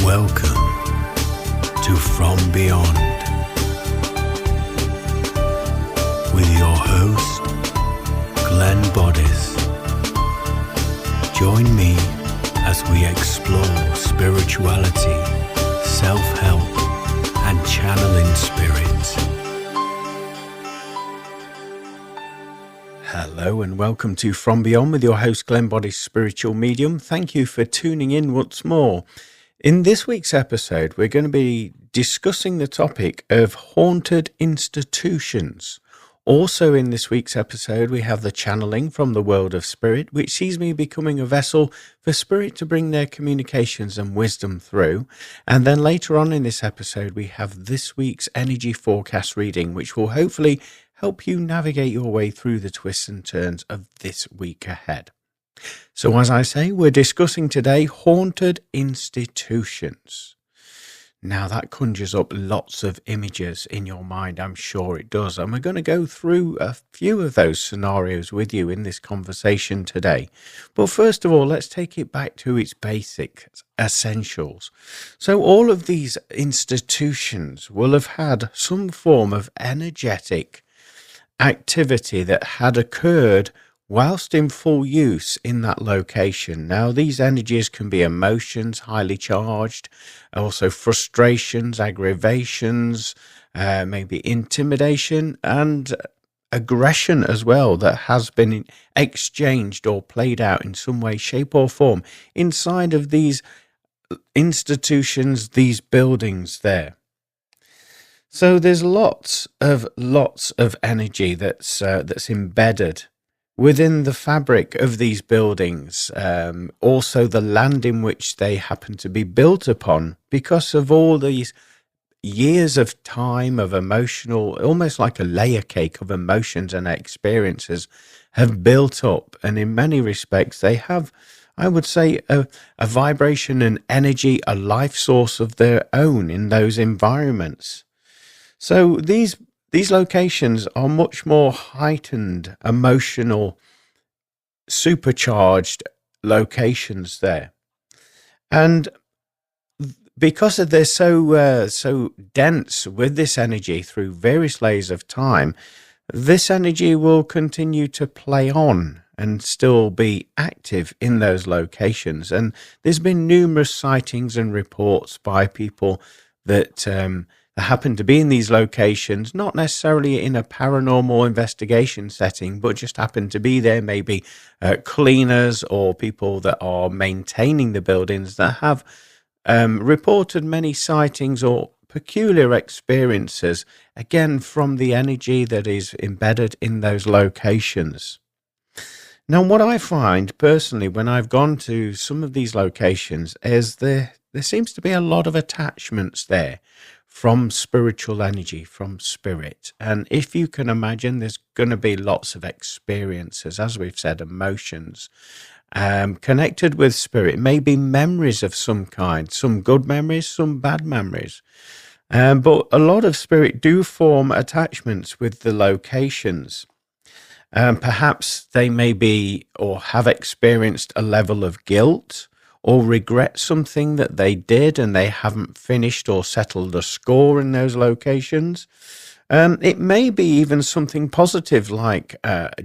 Welcome to From Beyond with your host, Glenn Boddice. Join me as we explore spirituality, self-help, and channeling spirits. Hello and welcome to From Beyond with your host, Glenn Boddice, spiritual medium. Thank you for tuning in once more. In this week's episode, we're going to be discussing the topic of haunted institutions. Also in this week's episode, we have the channeling from the world of spirit, which sees me becoming a vessel for spirit to bring their communications and wisdom through. And then later on in this episode, we have this week's energy forecast reading, which will hopefully help you navigate your way through the twists and turns of this week ahead. So as I say, we're discussing today haunted institutions. Now that conjures up lots of images in your mind, I'm sure it does. And we're going to go through a few of those scenarios with you in this conversation today. But first of all, let's take it back to its basic essentials. So all of these institutions will have had some form of energetic activity that had occurred whilst in full use in that location. Now, these energies can be emotions, highly charged, also frustrations, aggravations, maybe intimidation and aggression as well that has been exchanged or played out in some way, shape or form inside of these institutions, these buildings there. So there's lots of energy that's embedded within the fabric of these buildings, also the land in which they happen to be built upon, because of all these years of time of emotional, almost like a layer cake of emotions and experiences have built up. And in many respects, they have, I would say, a vibration and energy, a life source of their own in those environments. So these locations are much more heightened, emotional, supercharged locations there. And because they're so dense with this energy through various layers of time, this energy will continue to play on and still be active in those locations. And there's been numerous sightings and reports by people that happen to be in these locations, not necessarily in a paranormal investigation setting, but just happen to be there, maybe cleaners or people that are maintaining the buildings that have reported many sightings or peculiar experiences, again, from the energy that is embedded in those locations. Now, what I find personally when I've gone to some of these locations is there seems to be a lot of attachments there from spiritual energy, from spirit. And if you can imagine, there's going to be lots of experiences, as we've said, emotions, connected with spirit, maybe memories of some kind, some good memories, some bad memories. But a lot of spirit do form attachments with the locations. Perhaps they may be or have experienced a level of guilt or regret something that they did and they haven't finished or settled a score in those locations. It may be even something positive like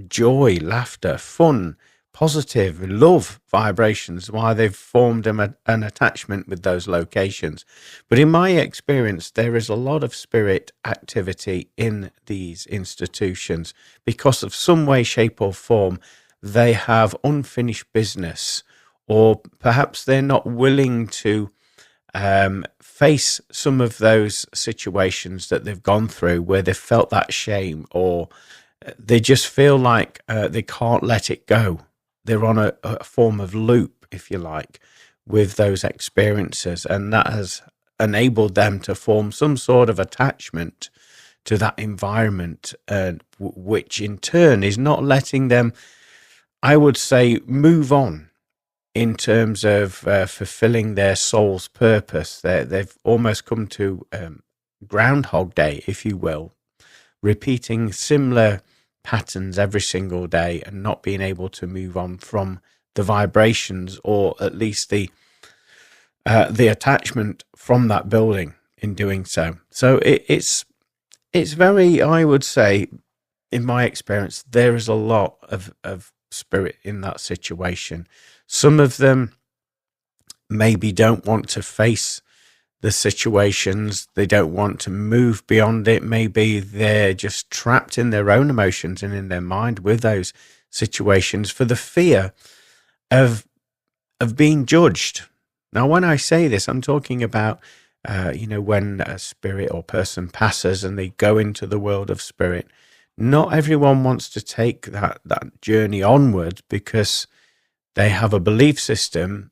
joy, laughter, fun, positive, love vibrations, why they've formed an attachment with those locations. But in my experience, there is a lot of spirit activity in these institutions because of some way, shape or form they have unfinished business, or perhaps they're not willing to face some of those situations that they've gone through where they've felt that shame, or they just feel like they can't let it go. They're on a form of loop, if you like, with those experiences, and that has enabled them to form some sort of attachment to that environment, which in turn is not letting them, I would say, move on in terms of fulfilling their soul's purpose. They've almost come to Groundhog Day, if you will, repeating similar patterns every single day and not being able to move on from the vibrations, or at least the the attachment from that building in doing so. So it's very, I would say, in my experience, there is a lot of spirit in that situation. Some of them maybe don't want to face the situations. They don't want to move beyond it. Maybe they're just trapped in their own emotions and in their mind with those situations for the fear of being judged. Now, when I say this, I'm talking about, when a spirit or person passes and they go into the world of spirit. Not everyone wants to take that journey onward because they have a belief system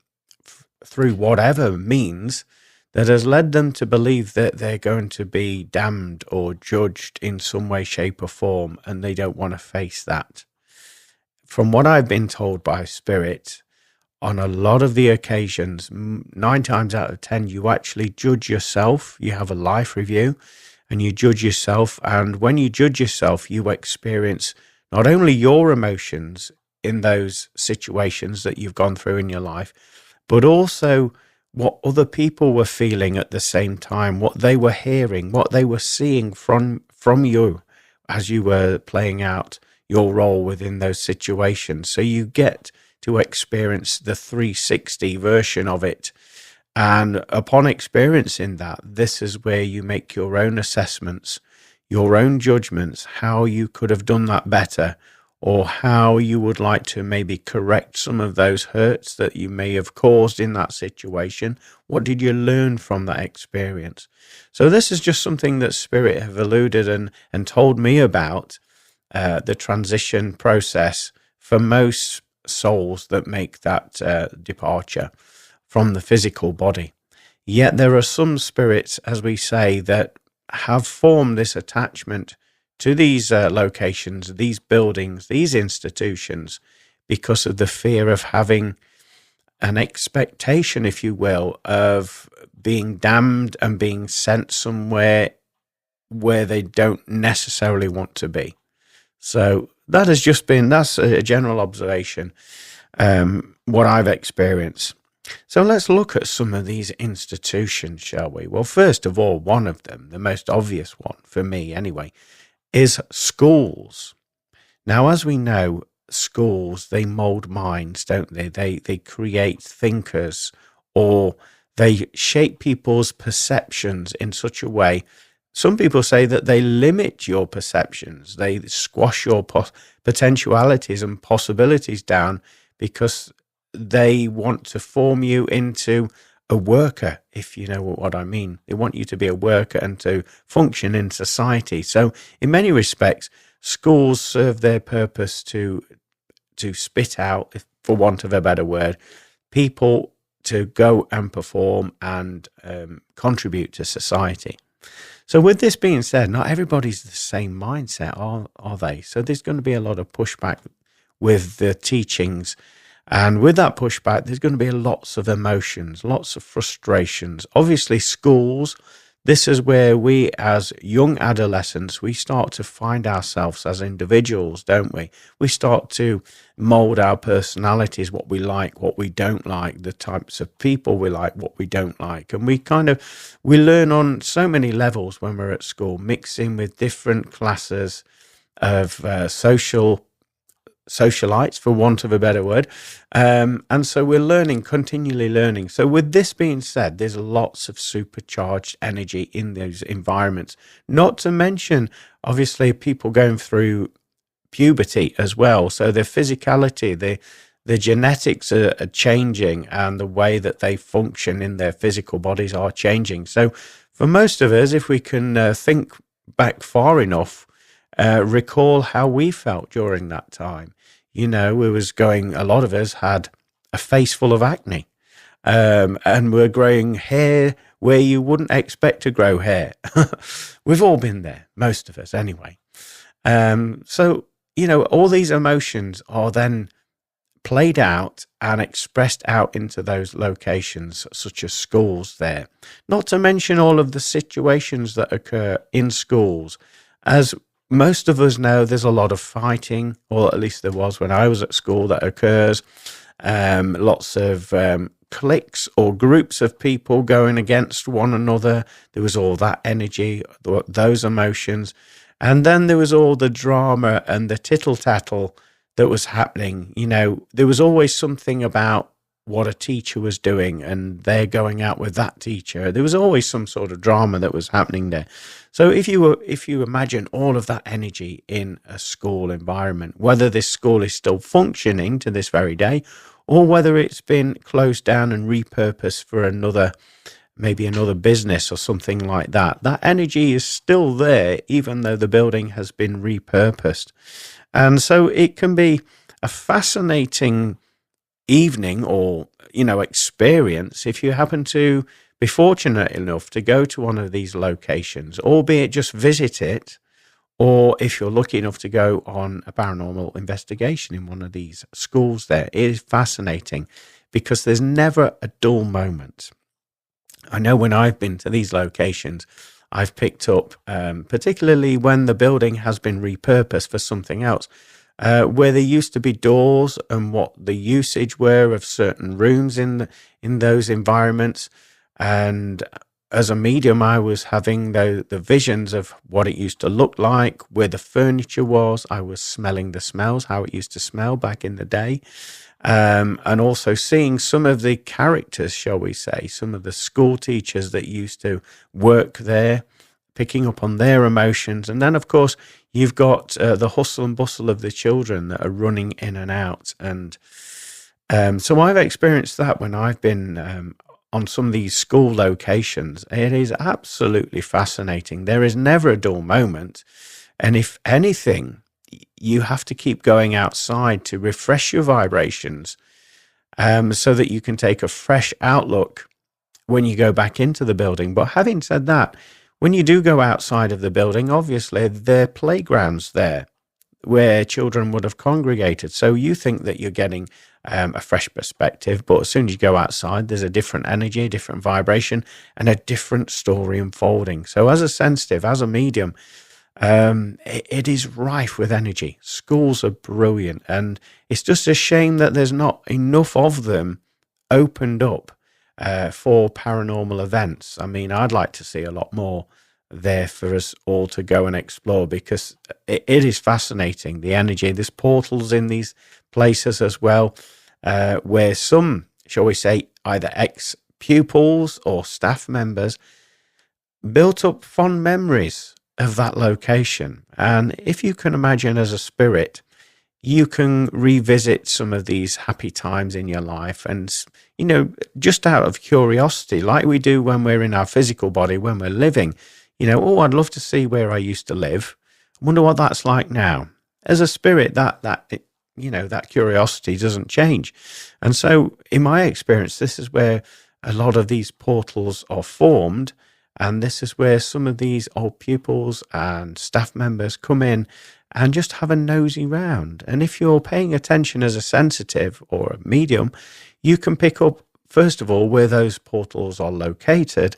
through whatever means that has led them to believe that they're going to be damned or judged in some way, shape, or form, and they don't want to face that. From what I've been told by spirit, on a lot of the occasions, 9 times out of 10, you actually judge yourself. You have a life review and you judge yourself. And when you judge yourself, you experience not only your emotions in those situations that you've gone through in your life, but also what other people were feeling at the same time, what they were hearing, what they were seeing from you as you were playing out your role within those situations. So you get to experience the 360 version of it. And upon experiencing that, this is where you make your own assessments, your own judgments, how you could have done that better, or how you would like to maybe correct some of those hurts that you may have caused in that situation. What did you learn from that experience? So this is just something that Spirit have alluded and told me about, the transition process for most souls that make that departure from the physical body. Yet there are some spirits, as we say, that have formed this attachment to these locations, these buildings, these institutions, because of the fear of having an expectation, if you will, of being damned and being sent somewhere where they don't necessarily want to be. So that has just been, that's a general observation, what I've experienced. So let's look at some of these institutions, shall we? Well, first of all, one of them, the most obvious one for me anyway, is schools. Now, as we know, schools, they mold minds, don't they? They create thinkers, or they shape people's perceptions in such a way. Some people say that they limit your perceptions. They squash your potentialities and possibilities down because they want to form you into a worker, if you know what I mean. They want you to be a worker and to function in society. So in many respects, schools serve their purpose to spit out, for want of a better word, people to go and perform and contribute to society. So with this being said, not everybody's the same mindset, are they? So there's going to be a lot of pushback with the teachings. And with that pushback, there's going to be lots of emotions, lots of frustrations. Obviously, schools, this is where we as young adolescents, we start to find ourselves as individuals, don't we? We start to mold our personalities, what we like, what we don't like, the types of people we like, what we don't like. And we learn on so many levels when we're at school, mixing with different classes of socialites, for want of a better word. And so we're continually learning. So with this being said, there's lots of supercharged energy in those environments, not to mention, obviously, people going through puberty as well. So their physicality, the genetics are changing, and the way that they function in their physical bodies are changing. So for most of us, if we can think back far enough, recall how we felt during that time. You know, a lot of us had a face full of acne, and we're growing hair where you wouldn't expect to grow hair. We've all been there, most of us anyway. So, you know, all these emotions are then played out and expressed out into those locations, such as schools there. Not to mention all of the situations that occur in schools. As most of us know, there's a lot of fighting, or at least there was when I was at school, that occurs. Lots of cliques or groups of people going against one another. There was all that energy, those emotions. And then there was all the drama and the tittle-tattle that was happening. There was always something about what a teacher was doing, and they're going out with that teacher. There was always some sort of drama that was happening there. So if you imagine all of that energy in a school environment, whether this school is still functioning to this very day, or whether it's been closed down and repurposed for maybe another business or something like that, that energy is still there, even though the building has been repurposed. And so it can be a fascinating evening or experience if you happen to be fortunate enough to go to one of these locations, albeit just visit it, or if you're lucky enough to go on a paranormal investigation in one of these schools there. It is fascinating because there's never a dull moment. I know when I've been to these locations, I've picked up, particularly when the building has been repurposed for something else, where there used to be doors and what the usage were of certain rooms in those environments. And as a medium, I was having the visions of what it used to look like, where the furniture was. I was smelling the smells, how it used to smell back in the day. And also seeing some of the characters, shall we say, some of the school teachers that used to work there, picking up on their emotions. And then, of course, you've got the hustle and bustle of the children that are running in and out. And so I've experienced that when I've been on some of these school locations. It is absolutely fascinating. There is never a dull moment. And if anything, you have to keep going outside to refresh your vibrations so that you can take a fresh outlook when you go back into the building. But having said that, when you do go outside of the building, obviously there are playgrounds there where children would have congregated. So you think that you're getting a fresh perspective, but as soon as you go outside, there's a different energy, a different vibration, and a different story unfolding. So as a sensitive, as a medium, it is rife with energy. Schools are brilliant, and it's just a shame that there's not enough of them opened up for paranormal events. I mean, I'd like to see a lot more there for us all to go and explore, because it is fascinating, the energy. There's portals in these places as well, where some, shall we say, either ex-pupils or staff members built up fond memories of that location. And if you can imagine, as a spirit, you can revisit some of these happy times in your life, and just out of curiosity, like we do when we're in our physical body, when we're living, I'd love to see where I used to live. I wonder what that's like now. As a spirit, that curiosity doesn't change. And so in my experience, this is where a lot of these portals are formed. And this is where some of these old pupils and staff members come in and just have a nosy round. And if you're paying attention as a sensitive or a medium, you can pick up, first of all, where those portals are located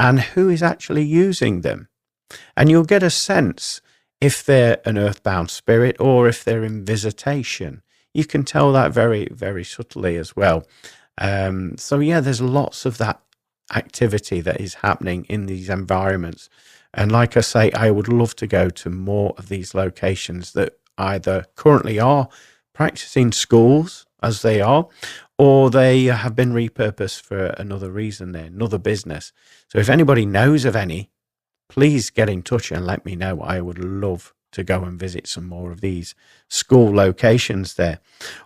and who is actually using them. And you'll get a sense if they're an earthbound spirit or if they're in visitation. You can tell that very, very subtly as well. So yeah, there's lots of that activity that is happening in these environments. And like I say, I would love to go to more of these locations that either currently are practicing schools as they are, or they have been repurposed for another reason, there, another business. So if anybody knows of any, please get in touch and let me know. I would love to go and visit some more of these school locations there.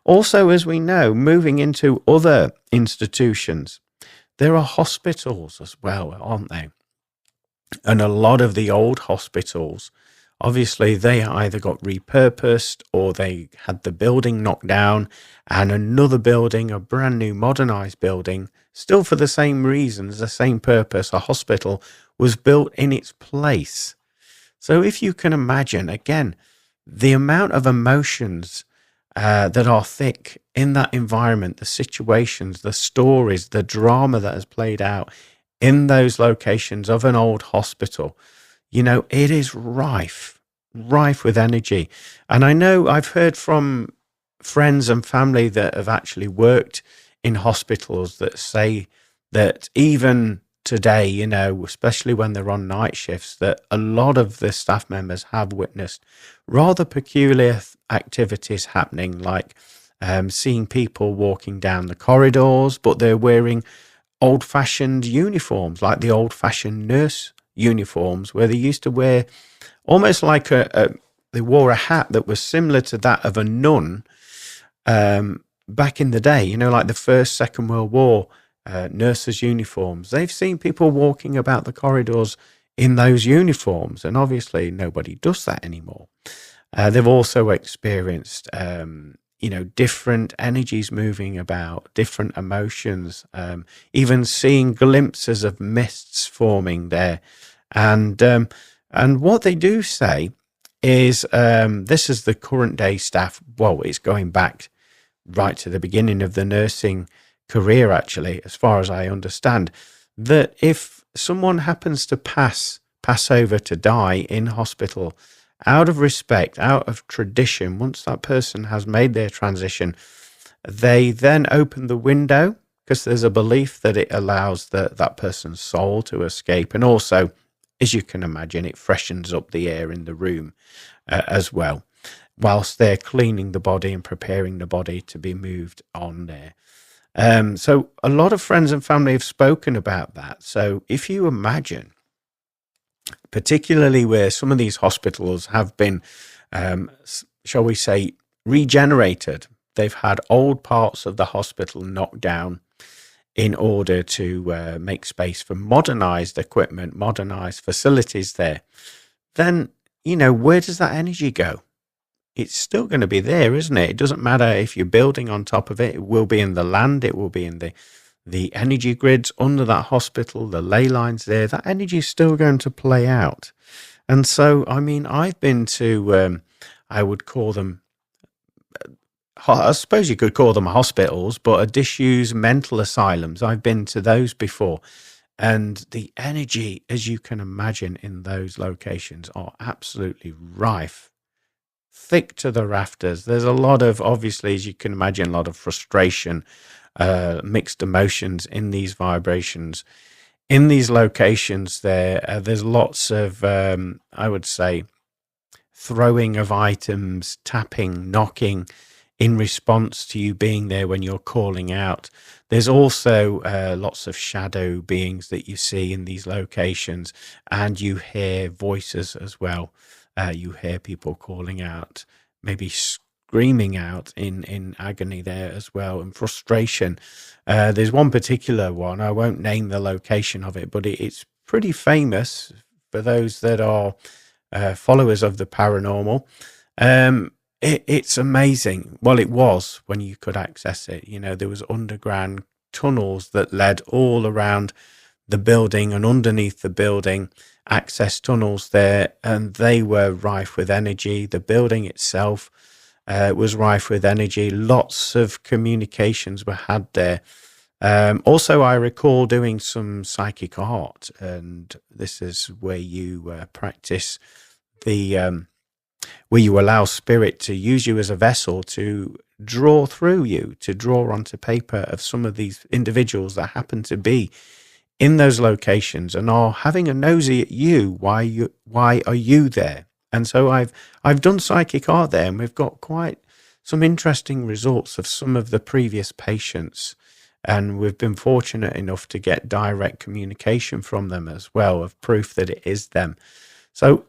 Also, as we know, moving into other institutions, there are hospitals as well, aren't they? And a lot of the old hospitals, obviously, they either got repurposed or they had the building knocked down and another building, a brand new modernized building, still for the same reasons, the same purpose, a hospital, was built in its place. So if you can imagine, again, the amount of emotions that are thick in that environment, the situations, the stories, the drama that has played out in those locations of an old hospital, it is rife with energy. And I know I've heard from friends and family that have actually worked in hospitals that say that even today, especially when they're on night shifts, that a lot of the staff members have witnessed rather peculiar activities happening, like seeing people walking down the corridors, but they're wearing old-fashioned uniforms, like the old-fashioned nurse uniforms, where they used to wear almost like they wore a hat that was similar to that of a nun back in the day, like the First, Second World War nurses' uniforms. They've seen people walking about the corridors in those uniforms, and obviously nobody does that anymore. They've also experienced, different energies moving about, different emotions, even seeing glimpses of mists forming there. And what they do say is, this is the current day staff. Well, it's going back right to the beginning of the nursing career, actually, as far as I understand, that if someone happens to pass over to die in hospital, out of respect, out of tradition, once that person has made their transition, they then open the window, because there's a belief that it allows that person's soul to escape. And also, as you can imagine, it freshens up the air in the room as well, whilst they're cleaning the body and preparing the body to be moved on there. So a lot of friends and family have spoken about that. So if you imagine, particularly where some of these hospitals have been, shall we say, regenerated, they've had old parts of the hospital knocked down in order to make space for modernized equipment, modernized facilities there, then, where does that energy go? It's still going to be there, isn't it? It doesn't matter if you're building on top of it. It will be in the land. It will be in the energy grids under that hospital, the ley lines there. That energy is still going to play out. And so, I've been to, I would call them, I suppose you could call them hospitals, but a disused mental asylums. I've been to those before. And the energy, as you can imagine, in those locations are absolutely rife, thick to the rafters. There's a lot of, obviously, as you can imagine, a lot of frustration, mixed emotions in these vibrations. In these locations there's lots of, I would say, throwing of items, tapping, knocking, in response to you being there when you're calling out. There's also lots of shadow beings that you see in these locations, and you hear voices as well. You hear people calling out, maybe screaming out in agony there as well, and frustration. There's one particular one, I won't name the location of it, but it's pretty famous for those that are followers of the paranormal. It's amazing. Well, it was when you could access it. There was underground tunnels that led all around the building and underneath the building, access tunnels there, and they were rife with energy. The building itself was rife with energy. Lots of communications were had there. Also, I recall doing some psychic art, and this is where you practice where you allow spirit to use you as a vessel to draw through you, to draw onto paper of some of these individuals that happen to be in those locations and are having a nosy at you. Why are you there? And so I've done psychic art there, and we've got quite some interesting results of some of the previous patients, and we've been fortunate enough to get direct communication from them as well, of proof that it is them. So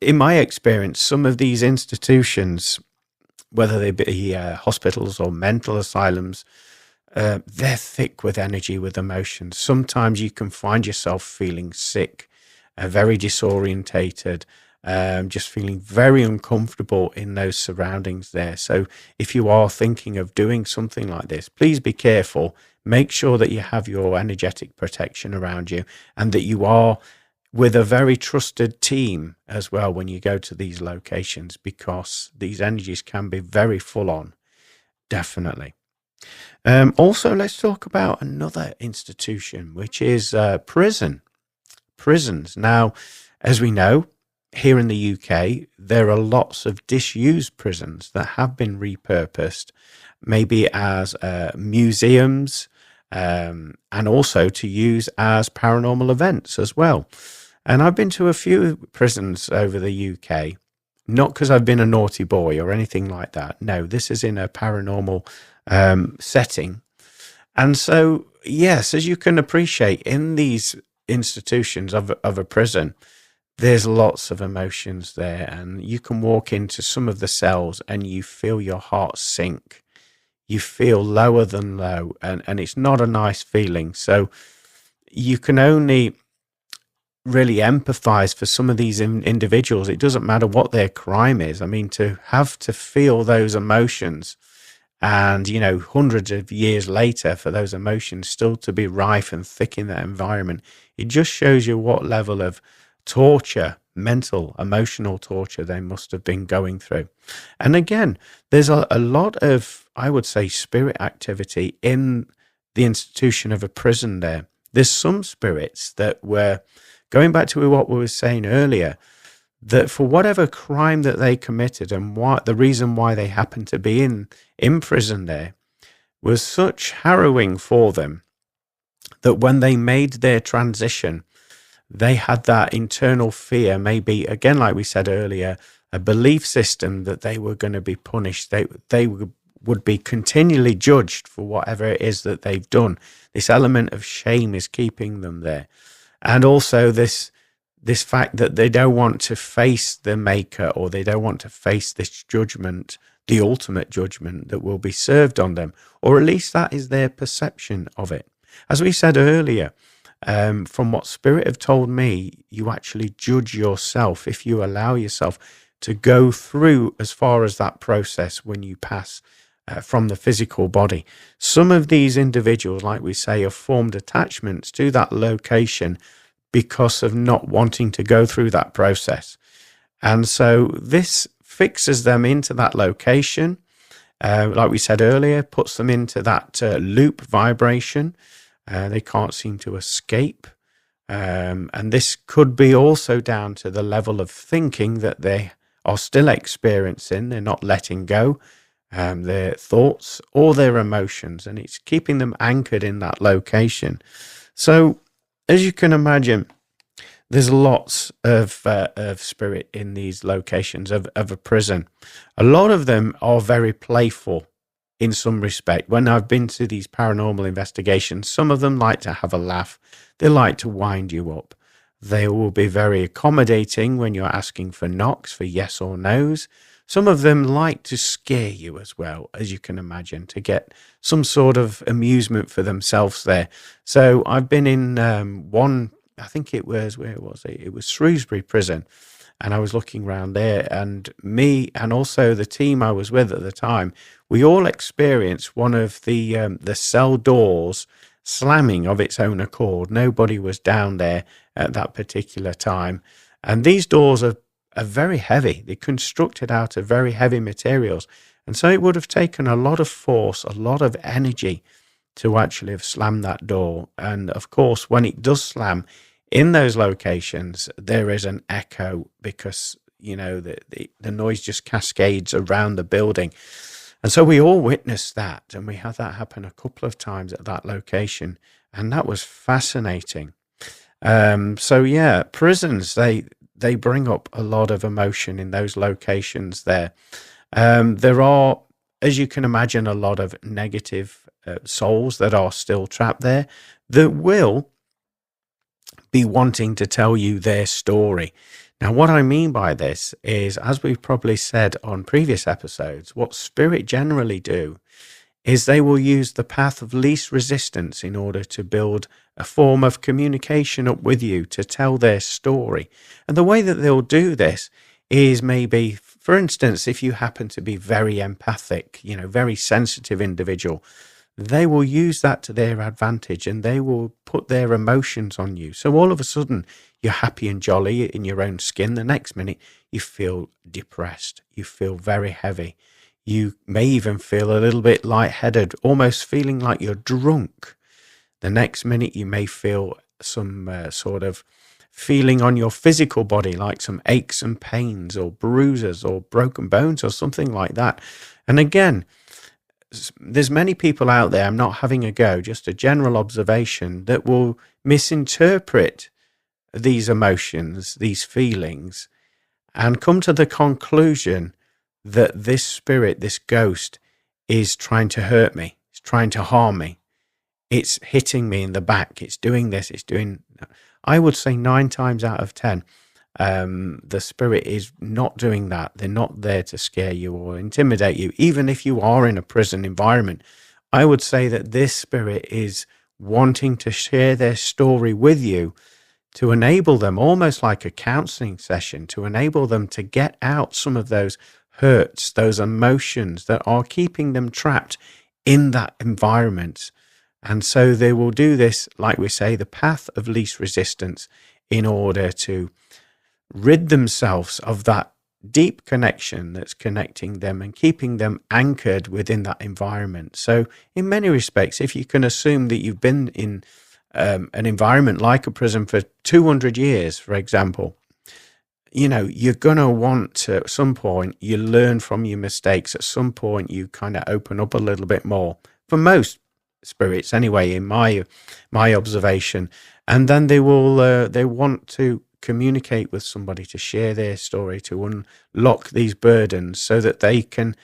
in my experience, some of these institutions, whether they be hospitals or mental asylums, they're thick with energy, with emotions. Sometimes you can find yourself feeling sick, very disorientated, just feeling very uncomfortable in those surroundings there. So if you are thinking of doing something like this, please be careful. Make sure that you have your energetic protection around you, and that you are with a very trusted team as well when you go to these locations, because these energies can be very full on, definitely. Also, let's talk about another institution, which is prisons. Now, as we know, here in the UK, there are lots of disused prisons that have been repurposed maybe as museums, and also to use as paranormal events as well. And I've been to a few prisons over the UK, not because I've been a naughty boy or anything like that. No, this is in a paranormal setting. And so, yes, as you can appreciate, in these institutions of a prison, there's lots of emotions there. And you can walk into some of the cells and you feel your heart sink. You feel lower than low, and it's not a nice feeling. So you can only really empathize for some of these individuals. It doesn't matter what their crime is. I mean, to have to feel those emotions, and hundreds of years later, for those emotions still to be rife and thick in that environment, it just shows you what level of torture, mental, emotional torture, they must have been going through. And again, there's a lot of, I would say, spirit activity in the institution of a prison there. There's some spirits that were, going back to what we were saying earlier, that for whatever crime that they committed, and what the reason why they happened to be in prison there was such harrowing for them, that when they made their transition, they had that internal fear, maybe, again, like we said earlier, a belief system that they were going to be punished. They would be continually judged for whatever it is that they've done. This element of shame is keeping them there. And also this fact that they don't want to face the maker, or they don't want to face this judgment, the ultimate judgment that will be served on them, or at least that is their perception of it. As we said earlier, from what Spirit have told me, you actually judge yourself if you allow yourself to go through as far as that process when you pass from the physical body. Some of these individuals, like we say, have formed attachments to that location because of not wanting to go through that process. And so this fixes them into that location, like we said earlier, puts them into that loop vibration. They can't seem to escape. And this could be also down to the level of thinking that they are still experiencing. They're not letting go, their thoughts or their emotions, and it's keeping them anchored in that location. So, as you can imagine, there's lots of spirit in these locations of a prison. A lot of them are very playful in some respect. When I've been to these paranormal investigations, some of them like to have a laugh. They like to wind you up. They will be very accommodating when you're asking for knocks, for yes or no's. Some of them like to scare you as well, as you can imagine, to get some sort of amusement for themselves there. So I've been in one, I think it was, where was it? It was Shrewsbury Prison. And I was looking around there, and me and also the team I was with at the time, we all experienced one of the cell doors slamming of its own accord. Nobody was down there at that particular time. And these doors are very heavy. They're constructed out of very heavy materials. And so it would have taken a lot of force, a lot of energy to actually have slammed that door. And of course, when it does slam in those locations, there is an echo because, the noise just cascades around the building. And so we all witnessed that, and we had that happen a couple of times at that location, and that was fascinating. So yeah, prisons, they bring up a lot of emotion in those locations there. There are, as you can imagine, a lot of negative souls that are still trapped there that will be wanting to tell you their story. Now, what I mean by this is, as we've probably said on previous episodes, what spirit generally do is they will use the path of least resistance in order to build a form of communication up with you to tell their story. And the way that they'll do this is maybe, for instance, if you happen to be very empathic, very sensitive individual, they will use that to their advantage, and they will put their emotions on you. So all of a sudden, you're happy and jolly in your own skin. The next minute, you feel depressed. You feel very heavy. You may even feel a little bit lightheaded, almost feeling like you're drunk. The next minute, you may feel some sort of feeling on your physical body, like some aches and pains or bruises or broken bones or something like that. And again, there's many people out there, I'm not having a go, just a general observation, that will misinterpret these emotions, these feelings, and come to the conclusion that this spirit, this ghost, is trying to hurt me, it's trying to harm me, it's hitting me in the back, it's doing this, it's doing... I would say 9 times out of 10, the spirit is not doing that. They're not there to scare you or intimidate you. Even if you are in a prison environment, I would say that this spirit is wanting to share their story with you, to enable them, almost like a counseling session, to enable them to get out some of those hurts, those emotions that are keeping them trapped in that environment. And so they will do this, like we say, the path of least resistance, in order to rid themselves of that deep connection that's connecting them and keeping them anchored within that environment. So in many respects, if you can assume that you've been in an environment like a prison for 200 years, for example, you're going to want to, at some point, you learn from your mistakes. At some point, you kind of open up a little bit more. For most spirits, anyway, in my observation, and then they want to communicate with somebody, to share their story, to unlock these burdens, so that they can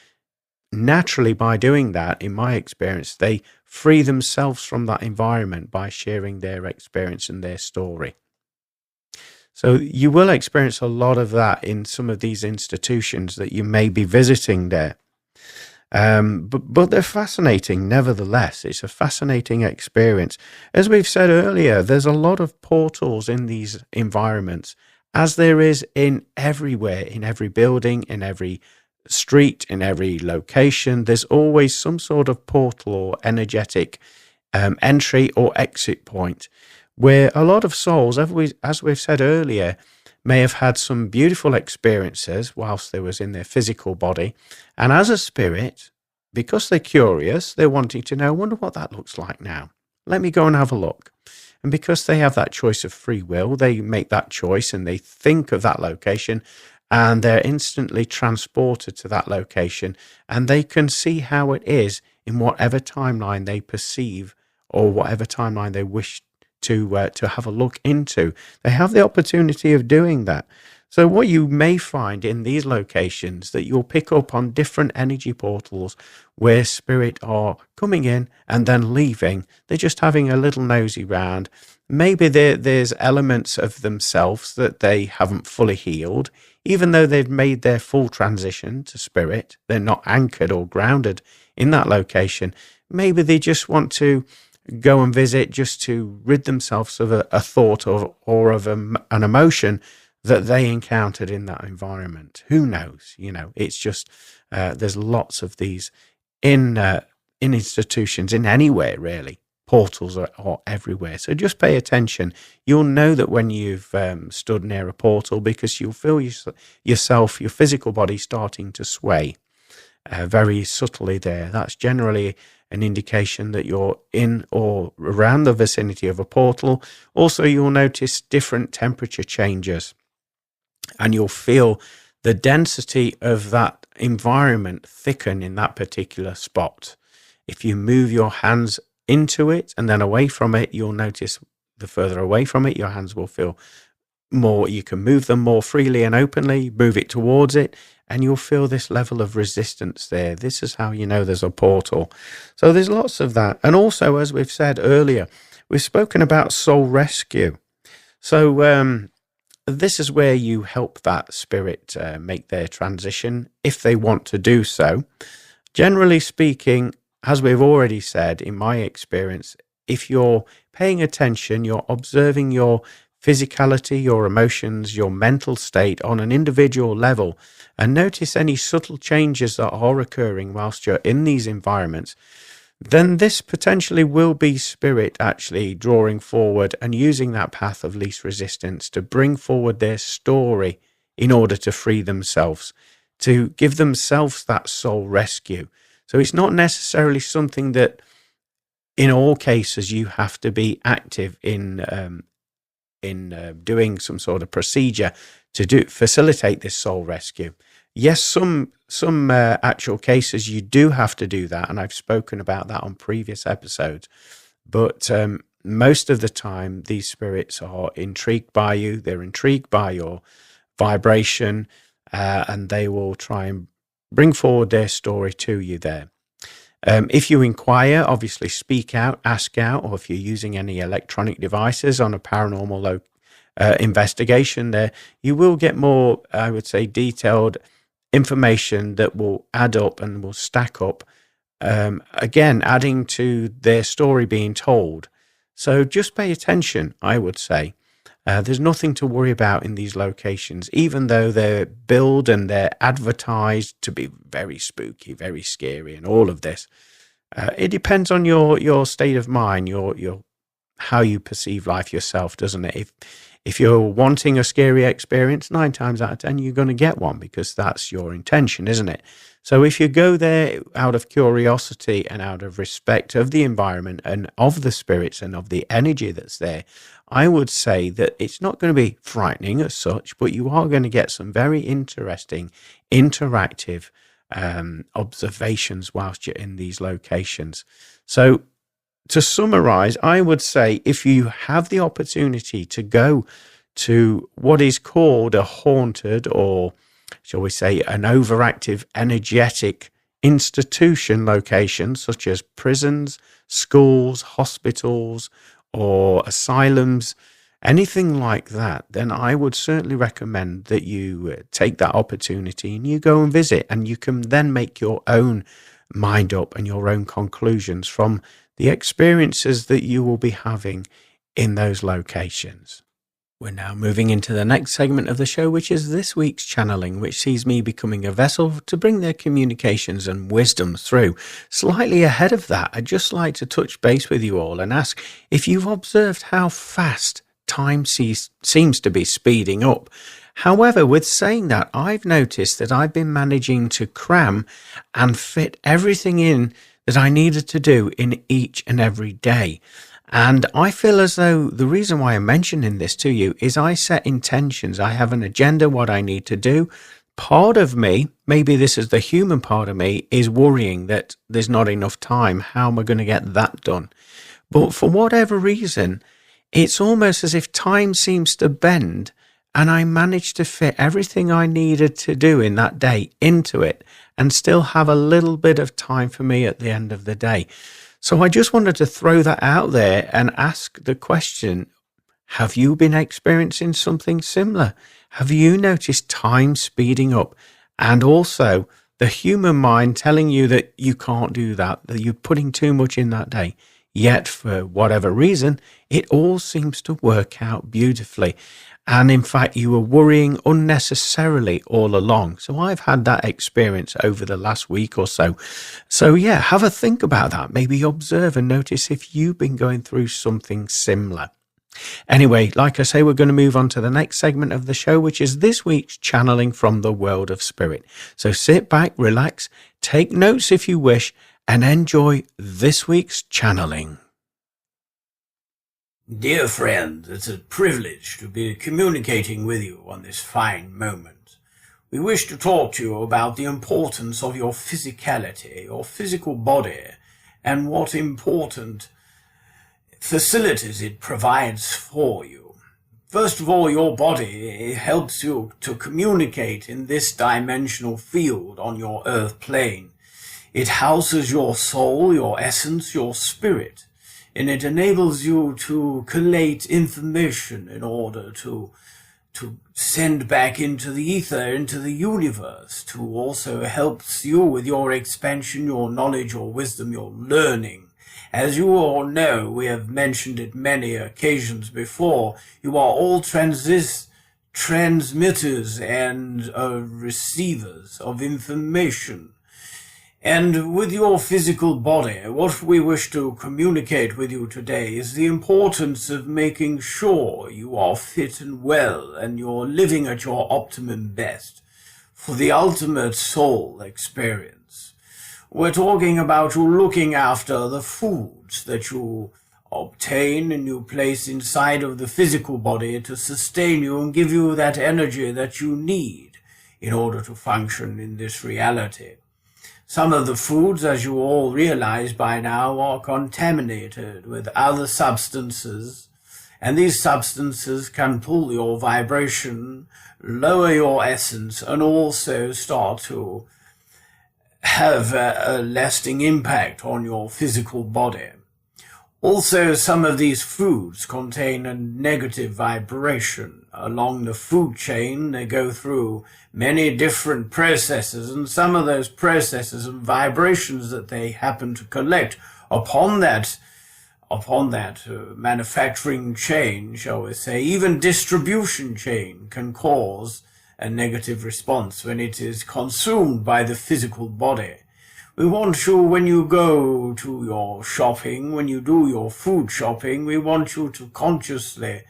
naturally, by doing that, in my experience, they free themselves from that environment by sharing their experience and their story. So you will experience a lot of that in some of these institutions that you may be visiting there. But they're fascinating nevertheless. It's a fascinating experience. As we've said earlier, there's a lot of portals in these environments, as there is in everywhere, in every building, in every street, in every location. There's always some sort of portal or energetic entry or exit point, where a lot of souls, as we've said earlier, may have had some beautiful experiences whilst they was in their physical body. And as a spirit, because they're curious, they're wanting to know, I wonder what that looks like now. Let me go and have a look. And because they have that choice of free will, they make that choice and they think of that location, and they're instantly transported to that location, and they can see how it is in whatever timeline they perceive or whatever timeline they wish to have a look into. They have the opportunity of doing that. So what you may find in these locations, that you'll pick up on different energy portals where spirit are coming in and then leaving. They're just having a little nosy round. Maybe there's elements of themselves that they haven't fully healed, even though they've made their full transition to spirit. They're not anchored or grounded in that location. Maybe they just want to go and visit just to rid themselves of a thought or of an emotion that they encountered in that environment. Who knows? It's just there's lots of these in institutions, in anywhere really. Portals are everywhere. So just pay attention. You'll know that when you've stood near a portal, because you'll feel yourself, your physical body starting to sway very subtly there. That's generally an indication that you're in or around the vicinity of a portal. Also, you'll notice different temperature changes, and you'll feel the density of that environment thicken in that particular spot. If you move your hands into it and then away from it, you'll notice the further away from it, your hands will feel more, you can move them more freely and openly, move it towards it, and you'll feel this level of resistance there. This is how you know there's a portal. So there's lots of that. And also, as we've said earlier, we've spoken about soul rescue. So this is where you help that spirit make their transition if they want to do so. Generally speaking, as we've already said, in my experience, if you're paying attention, you're observing your physicality, your emotions, your mental state on an individual level, and notice any subtle changes that are occurring whilst you're in these environments, then this potentially will be spirit actually drawing forward and using that path of least resistance to bring forward their story in order to free themselves, to give themselves that soul rescue. So it's not necessarily something that in all cases you have to be active in doing some sort of procedure to facilitate this soul rescue. Yes, some actual cases you do have to do that, and I've spoken about that on previous episodes. But most of the time, these spirits are intrigued by you. They're intrigued by your vibration, and they will try and bring forward their story to you there. If you inquire, obviously speak out, ask out, or if you're using any electronic devices on a paranormal investigation there, you will get more, I would say, detailed information that will add up and will stack up, again, adding to their story being told. So just pay attention, I would say. There's nothing to worry about in these locations, even though they're billed and they're advertised to be very spooky, very scary, and all of this. It depends on your state of mind, your how you perceive life yourself, doesn't it? If you're wanting a scary experience, 9 times out of 10, you're going to get one because that's your intention, isn't it? So if you go there out of curiosity and out of respect of the environment and of the spirits and of the energy that's there, I would say that it's not going to be frightening as such, but you are going to get some very interesting, interactive observations whilst you're in these locations. So to summarize, I would say if you have the opportunity to go to what is called a haunted, or shall we say an overactive energetic institution location, such as prisons, schools, hospitals, or asylums, anything like that, then I would certainly recommend that you take that opportunity and you go and visit, and you can then make your own mind up and your own conclusions from the experiences that you will be having in those locations. We're now moving into the next segment of the show, which is this week's channeling, which sees me becoming a vessel to bring their communications and wisdom through. Slightly ahead of that, I'd just like to touch base with you all and ask if you've observed how fast time seems to be speeding up. However, with saying that, I've noticed that I've been managing to cram and fit everything in that I needed to do in each and every day. And I feel as though the reason why I'm mentioning this to you is I set intentions. I have an agenda, what I need to do. Part of me, maybe this is the human part of me, is worrying that there's not enough time. How am I going to get that done? But for whatever reason, it's almost as if time seems to bend, and I managed to fit everything I needed to do in that day into it and still have a little bit of time for me at the end of the day. So I just wanted to throw that out there and ask the question, have you been experiencing something similar? Have you noticed time speeding up, and also the human mind telling you that you can't do that you're putting too much in that day? Yet for whatever reason, it all seems to work out beautifully. And in fact, you were worrying unnecessarily all along. So I've had that experience over the last week or so. So yeah, have a think about that. Maybe observe and notice if you've been going through something similar. Anyway, like I say, we're going to move on to the next segment of the show, which is this week's channeling from the world of spirit. So sit back, relax, take notes if you wish, and enjoy this week's channeling. Dear friend, it's a privilege to be communicating with you on this fine moment. We wish to talk to you about the importance of your physicality, your physical body, and what important facilities it provides for you. First of all, your body helps you to communicate in this dimensional field on your earth plane. It houses your soul, your essence, your spirit. And it enables you to collate information in order to send back into the ether, into the universe, to also helps you with your expansion, your knowledge, your wisdom, your learning. As you all know, we have mentioned it many occasions before, you are all transmitters and receivers of information. And with your physical body, what we wish to communicate with you today is the importance of making sure you are fit and well and you're living at your optimum best for the ultimate soul experience. We're talking about you looking after the foods that you obtain and you place inside of the physical body to sustain you and give you that energy that you need in order to function in this reality. Some of the foods, as you all realize by now, are contaminated with other substances, and these substances can pull your vibration, lower your essence, and also start to have a lasting impact on your physical body. Also, some of these foods contain a negative vibration. Along the food chain, they go through many different processes, and some of those processes and vibrations that they happen to collect upon that manufacturing chain, shall we say, even distribution chain, can cause a negative response when it is consumed by the physical body. We want you, when you go to your shopping, when you do your food shopping, we want you to consciously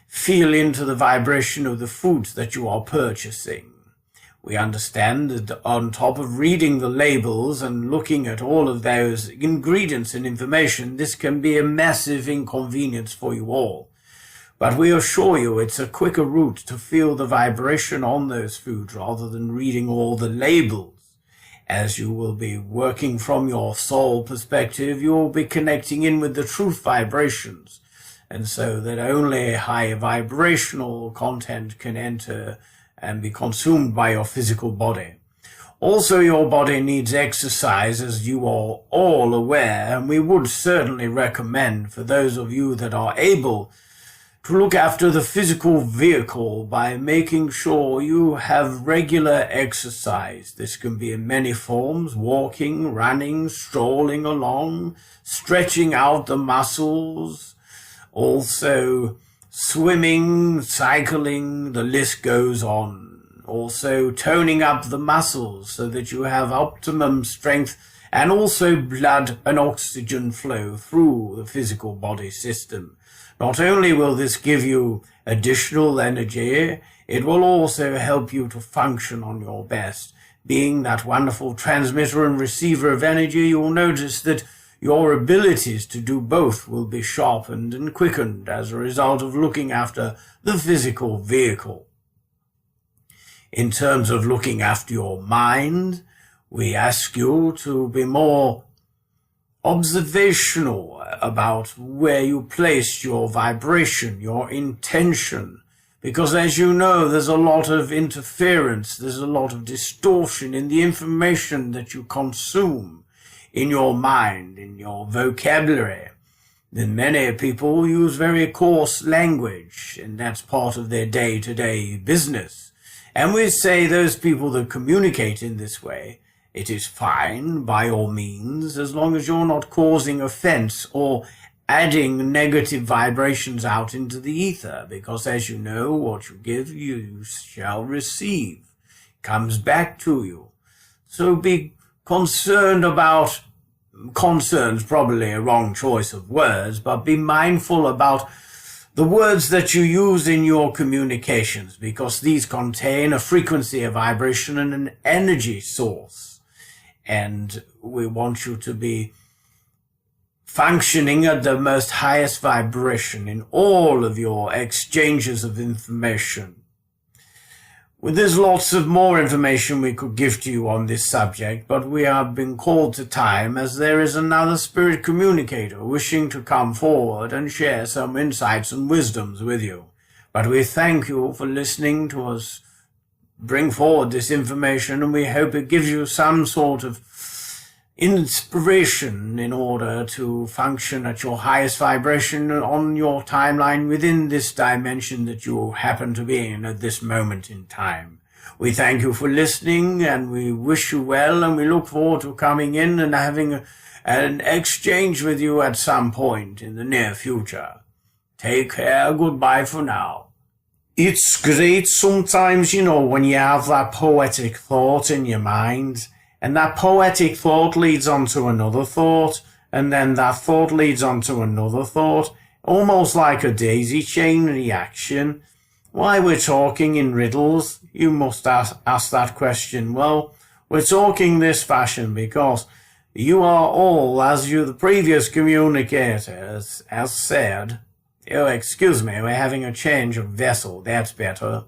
feel into the vibration of the foods that you are purchasing. We understand that on top of reading the labels and looking at all of those ingredients and information, this can be a massive inconvenience for you all. But we assure you it's a quicker route to feel the vibration on those foods rather than reading all the labels. As you will be working from your soul perspective, you will be connecting in with the truth vibrations, and so that only high vibrational content can enter and be consumed by your physical body. Also, your body needs exercise, as you are all aware, and we would certainly recommend for those of you that are able to look after the physical vehicle by making sure you have regular exercise. This can be in many forms: walking, running, strolling along, stretching out the muscles, also swimming, cycling, the list goes on. Also toning up the muscles so that you have optimum strength and also blood and oxygen flow through the physical body system. Not only will this give you additional energy, it will also help you to function on your best. Being that wonderful transmitter and receiver of energy, you will notice that your abilities to do both will be sharpened and quickened as a result of looking after the physical vehicle. In terms of looking after your mind, we ask you to be more observational about where you place your vibration, your intention, because as you know, there's a lot of interference, there's a lot of distortion in the information that you consume in your mind, in your vocabulary. Then many people use very coarse language, and that's part of their day-to-day business. And we say those people that communicate in this way, it is fine, by all means, as long as you're not causing offense or adding negative vibrations out into the ether, because as you know, what you give, you shall receive. Comes back to you. So be concerned about, concern's probably a wrong choice of words, but be mindful about the words that you use in your communications, because these contain a frequency, a vibration, and an energy source. And we want you to be functioning at the most highest vibration in all of your exchanges of information. Well, there's lots of more information we could give to you on this subject, but we have been called to time as there is another spirit communicator wishing to come forward and share some insights and wisdoms with you. But we thank you for listening to us bring forward this information, and we hope it gives you some sort of inspiration in order to function at your highest vibration on your timeline within this dimension that you happen to be in at this moment in time. We thank you for listening, and we wish you well, and we look forward to coming in and having an exchange with you at some point in the near future. Take care. Goodbye for now. It's great sometimes, when you have that poetic thought in your mind, and that poetic thought leads on to another thought, and then that thought leads on to another thought, almost like a daisy chain reaction. Why we're talking in riddles? You must ask that question. Well, we're talking this fashion because you are all, as the previous communicator has said. Oh, excuse me, we're having a change of vessel. That's better.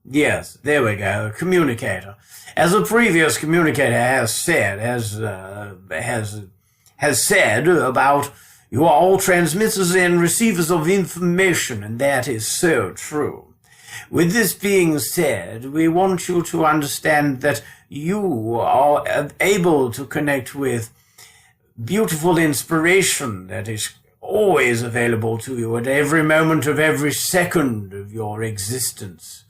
Yes, there we go. Communicator. As a previous communicator has said, has said about you are all transmitters and receivers of information, and that is so true. With this being said, we want you to understand that you are able to connect with beautiful inspiration that is always available to you at every moment of every second of your existence.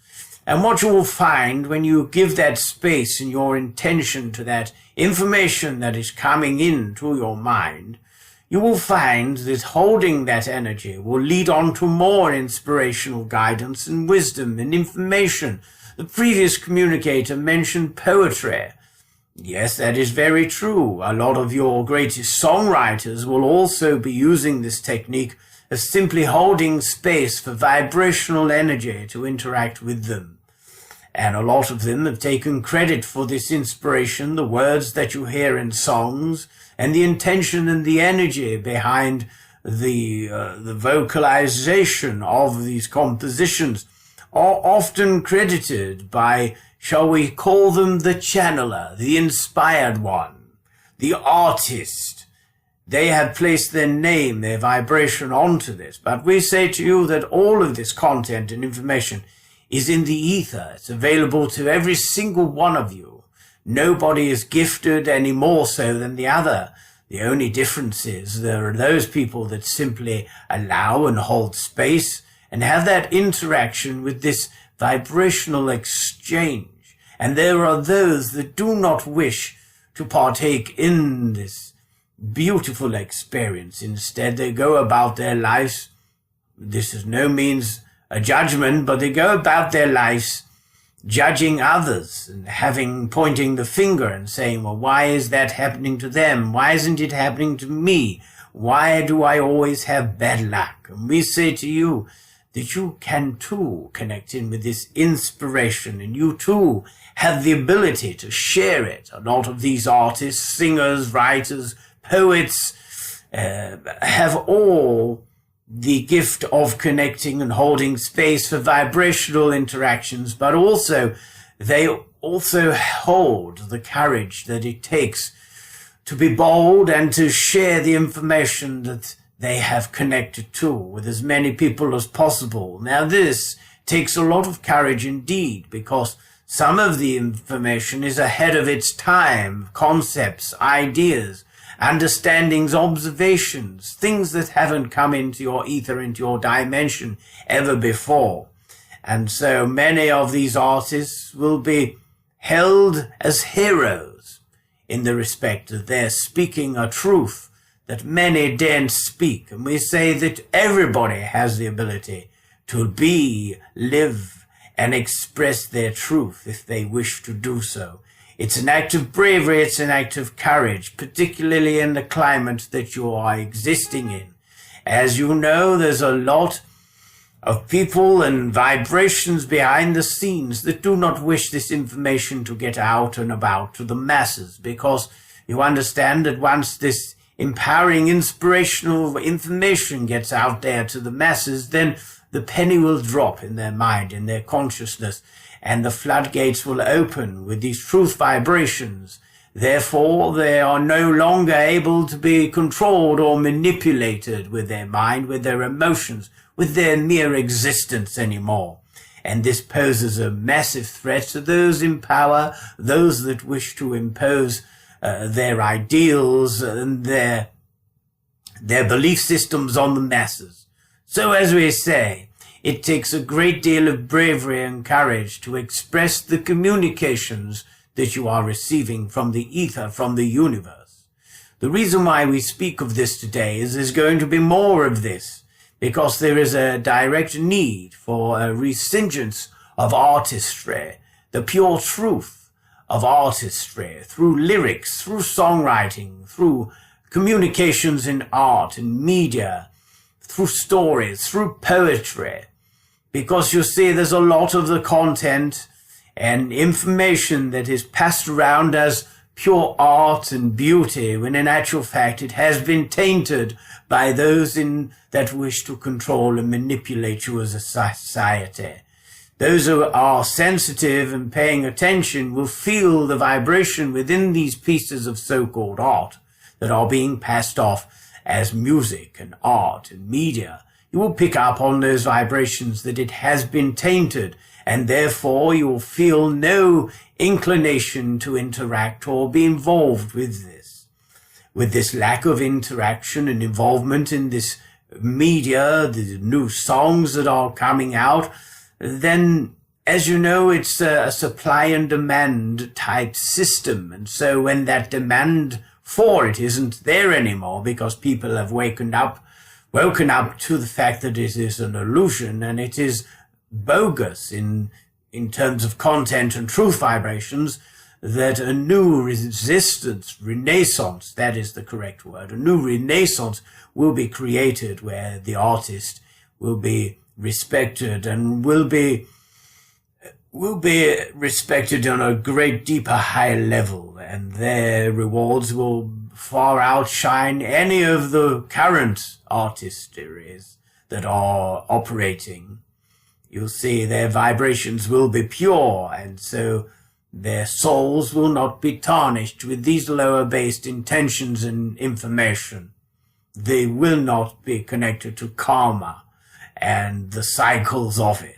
And what you will find when you give that space and your intention to that information that is coming into your mind, you will find that holding that energy will lead on to more inspirational guidance and wisdom and information. The previous communicator mentioned poetry. Yes, that is very true. A lot of your greatest songwriters will also be using this technique of simply holding space for vibrational energy to interact with them. And a lot of them have taken credit for this inspiration, the words that you hear in songs, and the intention and the energy behind the vocalization of these compositions are often credited by, shall we call them, the channeler, the inspired one, the artist. They have placed their name, their vibration onto this. But we say to you that all of this content and information is in the ether. It's available to every single one of you. Nobody is gifted any more so than the other. The only difference is there are those people that simply allow and hold space and have that interaction with this vibrational exchange. And there are those that do not wish to partake in this beautiful experience. Instead, they go about their lives. This is no means a judgment, but they go about their lives judging others and pointing the finger and saying, well, why is that happening to them? Why isn't it happening to me? Why do I always have bad luck? And we say to you that you can too connect in with this inspiration, and you too have the ability to share it. A lot of these artists, singers, writers, poets have all the gift of connecting and holding space for vibrational interactions, but also they also hold the courage that it takes to be bold and to share the information that they have connected to with as many people as possible. Now, this takes a lot of courage indeed, because some of the information is ahead of its time, concepts, ideas, understandings, observations, things that haven't come into your ether, into your dimension ever before. And so many of these artists will be held as heroes in the respect that they're speaking a truth that many daren't speak. And we say that everybody has the ability to be, live, and express their truth if they wish to do so. It's an act of bravery, it's an act of courage, particularly in the climate that you are existing in. As you know, there's a lot of people and vibrations behind the scenes that do not wish this information to get out and about to the masses, because you understand that once this empowering, inspirational information gets out there to the masses, then the penny will drop in their mind, in their consciousness, and the floodgates will open with these truth vibrations. Therefore, they are no longer able to be controlled or manipulated with their mind, with their emotions, with their mere existence anymore. And this poses a massive threat to those in power, those that wish to impose their ideals and their belief systems on the masses. So as we say, it takes a great deal of bravery and courage to express the communications that you are receiving from the ether, from the universe. The reason why we speak of this today is there's going to be more of this, because there is a direct need for a resurgence of artistry, the pure truth of artistry, through lyrics, through songwriting, through communications in art and media, through stories, through poetry. Because you see, there's a lot of the content and information that is passed around as pure art and beauty, when in actual fact it has been tainted by those that wish to control and manipulate you as a society. Those who are sensitive and paying attention will feel the vibration within these pieces of so-called art that are being passed off as music and art and media. You will pick up on those vibrations that it has been tainted, and therefore you will feel no inclination to interact or be involved with this. With this lack of interaction and involvement in this media, the new songs that are coming out, then, as you know, it's a supply and demand type system. And so when that demand for it isn't there anymore because people have woken up to the fact that it is an illusion and it is bogus in terms of content and truth vibrations, that a new renaissance, that is the correct word, a new renaissance will be created where the artist will be respected and will be respected on a great deeper high level, and their rewards will far outshine any of the current artistries that are operating. You'll see their vibrations will be pure, and so their souls will not be tarnished with these lower-based intentions and information. They will not be connected to karma and the cycles of it.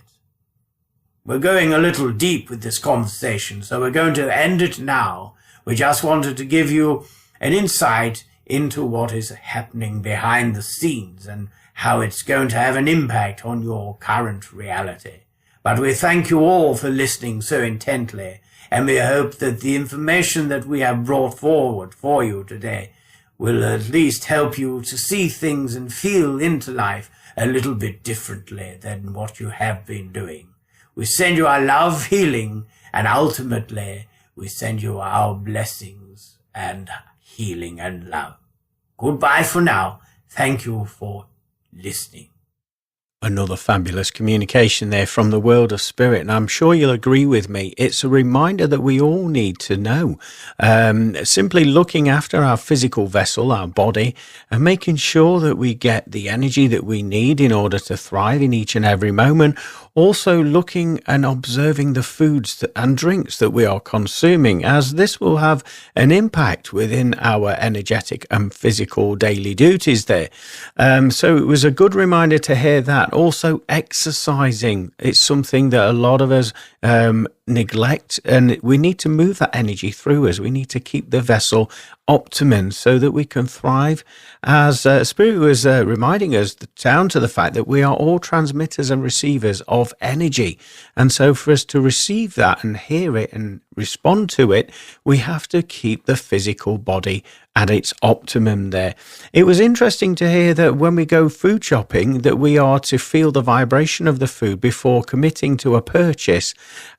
We're going a little deep with this conversation, so we're going to end it now. We just wanted to give you an insight into what is happening behind the scenes and how it's going to have an impact on your current reality. But we thank you all for listening so intently, and we hope that the information that we have brought forward for you today will at least help you to see things and feel into life a little bit differently than what you have been doing. We send you our love, healing, and ultimately we send you our blessings and healing and love. Goodbye for now. Thank you for listening. Another fabulous communication there from the world of spirit, and I'm sure you'll agree with me. It's a reminder that we all need to know. Simply looking after our physical vessel, our body, and making sure that we get the energy that we need in order to thrive in each and every moment. Also looking and observing the foods and drinks that we are consuming, as this will have an impact within our energetic and physical daily duties there. So it was a good reminder to hear that. Also exercising, it's something that a lot of us neglect, and we need to move that energy through us. We need to keep the vessel optimum so that we can thrive, as Spirit was reminding us down to the fact that we are all transmitters and receivers of energy, and so for us to receive that and hear it and respond to it, we have to keep the physical body at its optimum there. It was interesting to hear that when we go food shopping, that we are to feel the vibration of the food before committing to a purchase,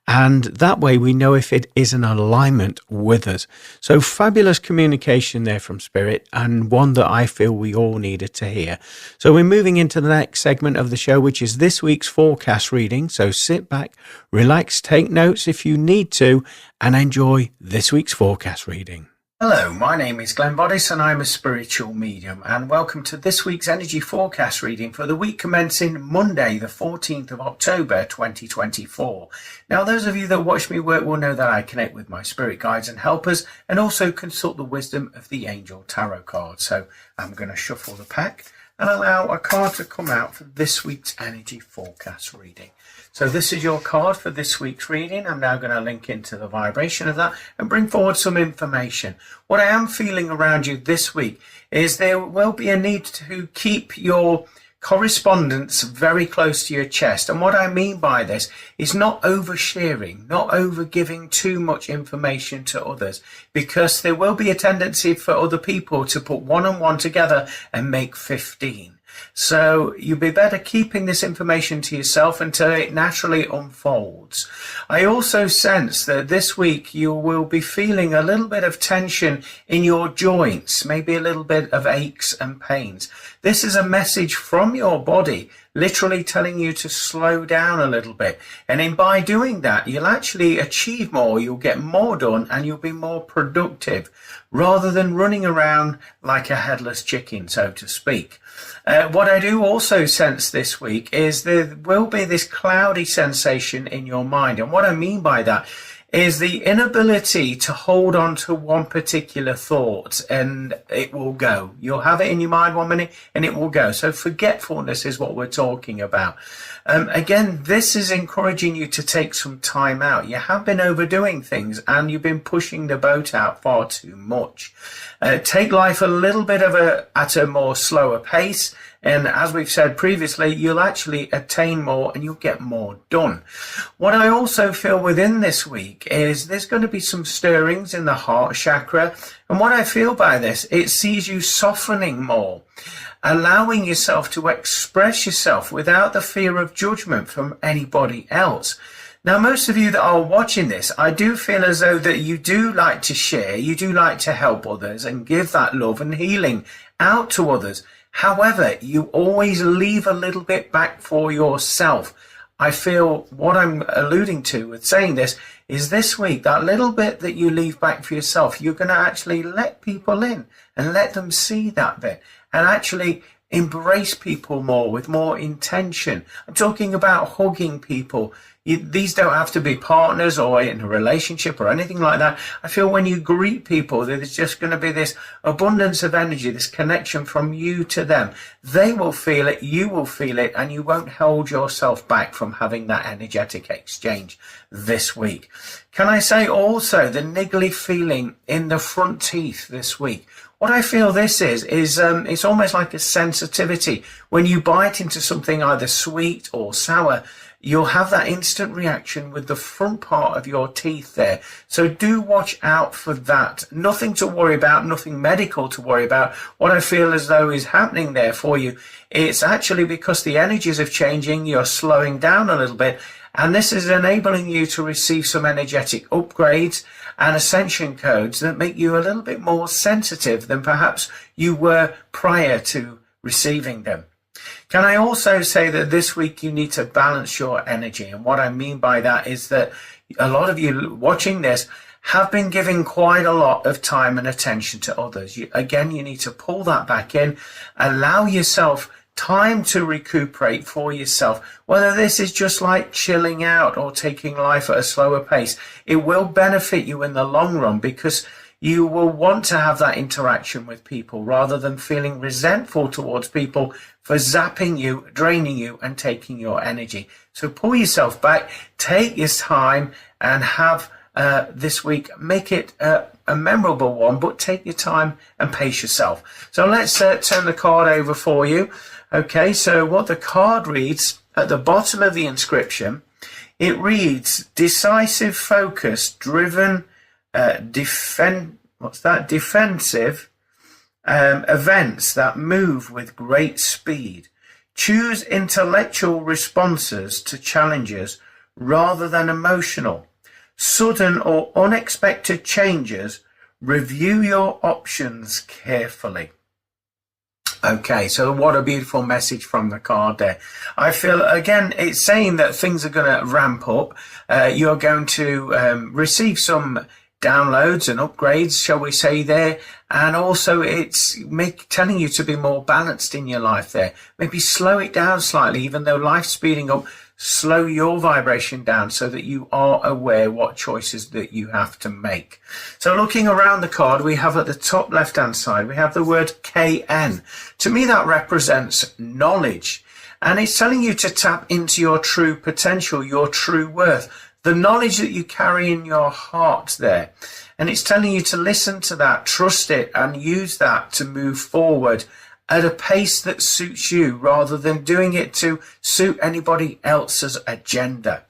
and that way we know if it is in alignment with us. So fabulous communication there from Spirit, and one that I feel we all needed to hear. So we're moving into the next segment of the show, which is this week's forecast reading. So sit back, relax, take notes if you need to, and enjoy this week's forecast reading. Hello, my name is Glenn Boddice and I'm a spiritual medium, and welcome to this week's energy forecast reading for the week commencing Monday the 14th of October 2024. Now, those of you that watch me work will know that I connect with my spirit guides and helpers and also consult the wisdom of the angel tarot cards. So I'm going to shuffle the pack and allow a card to come out for this week's energy forecast reading. So this is your card for this week's reading. I'm now going to link into the vibration of that and bring forward some information. What I am feeling around you this week is there will be a need to keep your correspondence very close to your chest. And what I mean by this is not oversharing, not over giving too much information to others, because there will be a tendency for other people to put one and one together and make 15. So you'd be better keeping this information to yourself until it naturally unfolds. I also sense that this week you will be feeling a little bit of tension in your joints, maybe a little bit of aches and pains. This is a message from your body, literally telling you to slow down a little bit. And by doing that, you'll actually achieve more, you'll get more done, and you'll be more productive, rather than running around like a headless chicken, so to speak. What I do also sense this week is there will be this cloudy sensation in your mind. And what I mean by that is the inability to hold on to one particular thought, and it will go. You'll have it in your mind 1 minute and it will go. So forgetfulness is what we're talking about. Again, this is encouraging you to take some time out. You have been overdoing things and you've been pushing the boat out far too much. Take life a little bit at a more slower pace. And as we've said previously, you'll actually attain more and you'll get more done. What I also feel within this week is there's going to be some stirrings in the heart chakra. And what I feel by this, it sees you softening more, allowing yourself to express yourself without the fear of judgment from anybody else. Now, most of you that are watching this, I do feel as though that you do like to share, you do like to help others and give that love and healing out to others. However, you always leave a little bit back for yourself. I feel what I'm alluding to with saying this is this week, that little bit that you leave back for yourself, you're going to actually let people in and let them see that bit and actually embrace people more with more intention. I'm talking about hugging people. These don't have to be partners or in a relationship or anything like that. I feel when you greet people, there's just going to be this abundance of energy, this connection from you to them. They will feel it, you will feel it, and you won't hold yourself back from having that energetic exchange this week. Can I say also the niggly feeling in the front teeth this week? What I feel this is it's almost like a sensitivity. When you bite into something either sweet or sour, you'll have that instant reaction with the front part of your teeth there. So do watch out for that. Nothing to worry about, nothing medical to worry about. What I feel as though is happening there for you, it's actually because the energies are changing, you're slowing down a little bit, and this is enabling you to receive some energetic upgrades and ascension codes that make you a little bit more sensitive than perhaps you were prior to receiving them. Can I also say that this week you need to balance your energy? And what I mean by that is that a lot of you watching this have been giving quite a lot of time and attention to others. You need to pull that back in, allow yourself time to recuperate for yourself, whether this is just like chilling out or taking life at a slower pace. It will benefit you in the long run because you will want to have that interaction with people rather than feeling resentful towards people for zapping you, draining you and taking your energy. So pull yourself back, take your time and have this week, make it a memorable one, but take your time and pace yourself. So let's turn the card over for you. Okay, so what the card reads at the bottom of the inscription, it reads decisive focus, driven, defensive events that move with great speed. Choose intellectual responses to challenges rather than emotional. Sudden or unexpected changes. Review your options carefully. Okay, so what a beautiful message from the card there. I feel, again, it's saying that things are going to ramp up. You're going to receive some downloads and upgrades, shall we say there, and also it's telling you to be more balanced in your life there. Maybe slow it down slightly, even though life's speeding up. Slow your vibration down so that you are aware what choices that you have to make. So looking around the card, we have at the top left hand side, we have the word KN. To me that represents knowledge, and it's telling you to tap into your true potential, your true worth, the knowledge that you carry in your heart there. And it's telling you to listen to that, trust it, and use that to move forward at a pace that suits you rather than doing it to suit anybody else's agenda.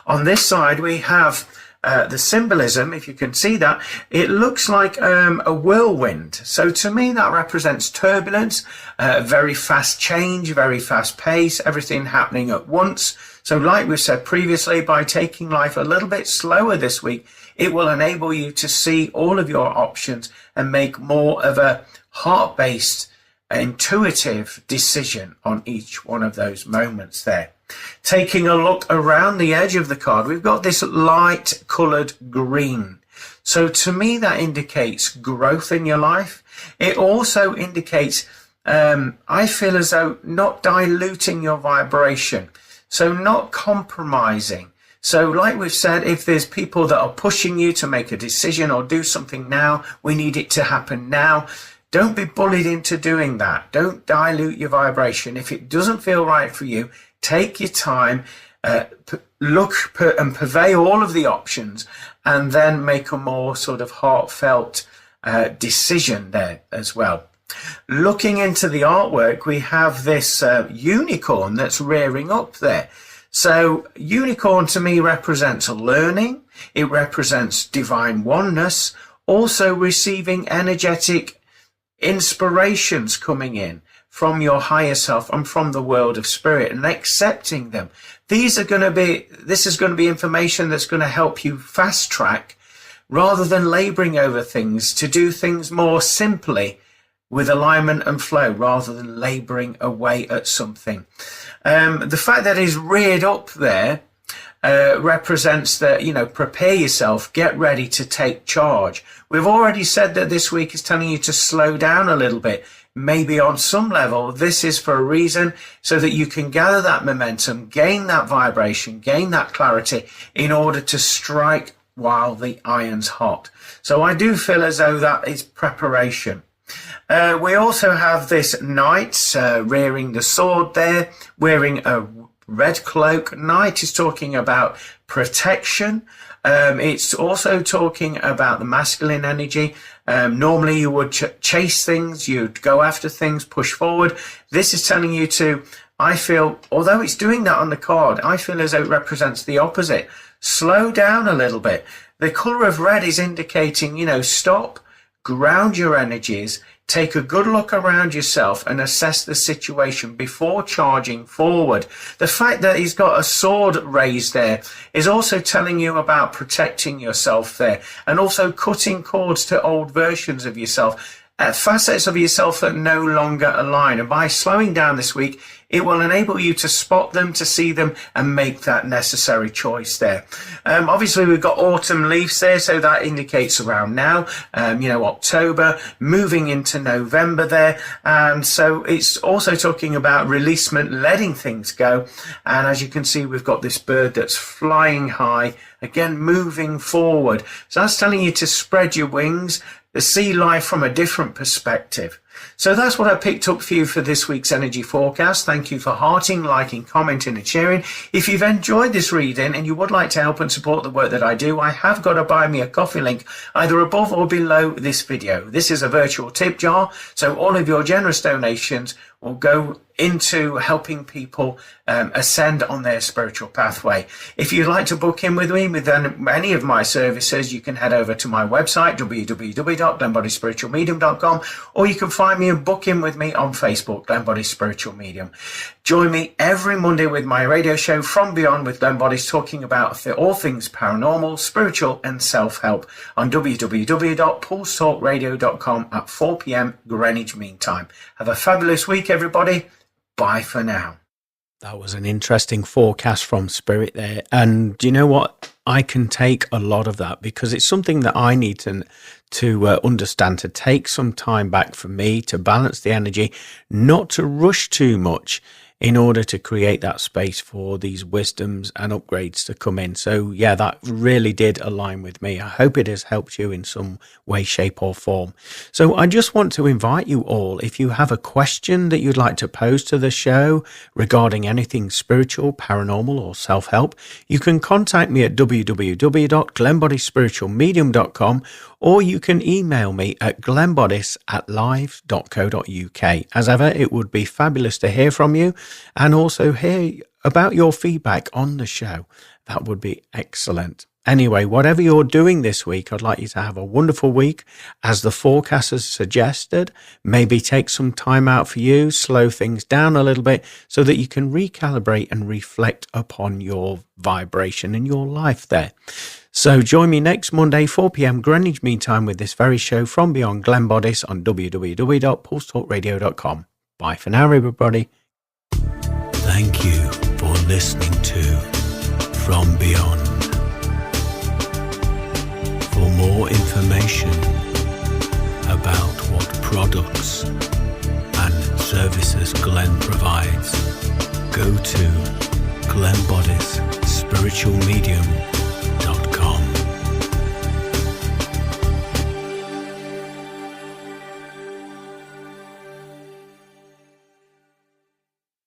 On this side, we have the symbolism, if you can see that. It looks like a whirlwind. So to me, that represents turbulence, very fast change, very fast pace, everything happening at once. So like we said previously, by taking life a little bit slower this week, it will enable you to see all of your options and make more of a heart-based, intuitive decision on each one of those moments there. Taking a look around the edge of the card, we've got this light coloured green. So to me, that indicates growth in your life. It also indicates I feel as though not diluting your vibration, so not compromising. So like we've said, if there's people that are pushing you to make a decision or do something now, we need it to happen now. Don't be bullied into doing that. Don't dilute your vibration. If it doesn't feel right for you, take your time, look and purvey all of the options, and then make a more sort of heartfelt decision there as well. Looking into the artwork, we have this unicorn that's rearing up there. So unicorn to me represents learning. It represents divine oneness, also receiving energetic inspirations coming in from your higher self and from the world of spirit and accepting them. This is going to be information that's going to help you fast track rather than laboring over things, to do things more simply with alignment and flow rather than laboring away at something. The fact that it's reared up there represents that, prepare yourself, get ready to take charge. We've already said that this week is telling you to slow down a little bit. Maybe on some level, this is for a reason, so that you can gather that momentum, gain that vibration, gain that clarity in order to strike while the iron's hot. So I do feel as though that is preparation. We also have this knight rearing the sword there, wearing a red cloak. Knight is talking about protection. It's also talking about the masculine energy. Normally you would chase things, you'd go after things, push forward. This is telling you to, I feel, although it's doing that on the card, I feel as though it represents the opposite. Slow down a little bit. The colour of red is indicating, stop, ground your energies, take a good look around yourself and assess the situation before charging forward. The fact that he's got a sword raised there is also telling you about protecting yourself there and also cutting cords to old versions of yourself, facets of yourself that no longer align. And by slowing down this week, it will enable you to spot them, to see them, and make that necessary choice there. Obviously, we've got autumn leaves there, so that indicates around now, October, moving into November there. And so it's also talking about releasement, letting things go. And as you can see, we've got this bird that's flying high, again, moving forward. So that's telling you to spread your wings, to see life from a different perspective. So that's what I picked up for you for this week's energy forecast. Thank you for hearting, liking, commenting and sharing. If you've enjoyed this reading and you would like to help and support the work that I do, I have got a Buy Me a Coffee link either above or below this video. This is a virtual tip jar, so all of your generous donations will go into helping people ascend on their spiritual pathway. If you'd like to book in with me with any of my services, you can head over to my website, www.glenboddicespiritualmedium.com, or you can find me and book in with me on Facebook, Glenn Boddice Spiritual Medium. Join me every Monday with my radio show From Beyond with Glenn Boddice, talking about all things paranormal, spiritual and self-help on www.pulsetalkradio.com at 4 p.m. Greenwich Mean Time. Have a fabulous week, everybody. Bye for now. That was an interesting forecast from Spirit there. And you know what? I can take a lot of that because it's something that I need to understand, to take some time back for me, to balance the energy, not to rush too much in order to create that space for these wisdoms and upgrades to come in. So yeah, that really did align with me. I hope it has helped you in some way, shape or form. So I just want to invite you all, if you have a question that you'd like to pose to the show regarding anything spiritual, paranormal or self-help, you can contact me at www.glenboddicespiritualmedium.com, or you can email me at glennboddice@live.co.uk. As ever, it would be fabulous to hear from you and also hear about your feedback on the show. That would be excellent. Anyway, whatever you're doing this week, I'd like you to have a wonderful week. As the forecast has suggested, maybe take some time out for you, slow things down a little bit so that you can recalibrate and reflect upon your vibration in your life there. So join me next Monday, 4 p.m. Greenwich Mean Time with this very show From Beyond, Glenn Boddice on www.pulsetalkradio.com. Bye for now, everybody. Thank you for listening to From Beyond. For more information about what products and services Glenn provides, go to glennboddice spiritualmedium.com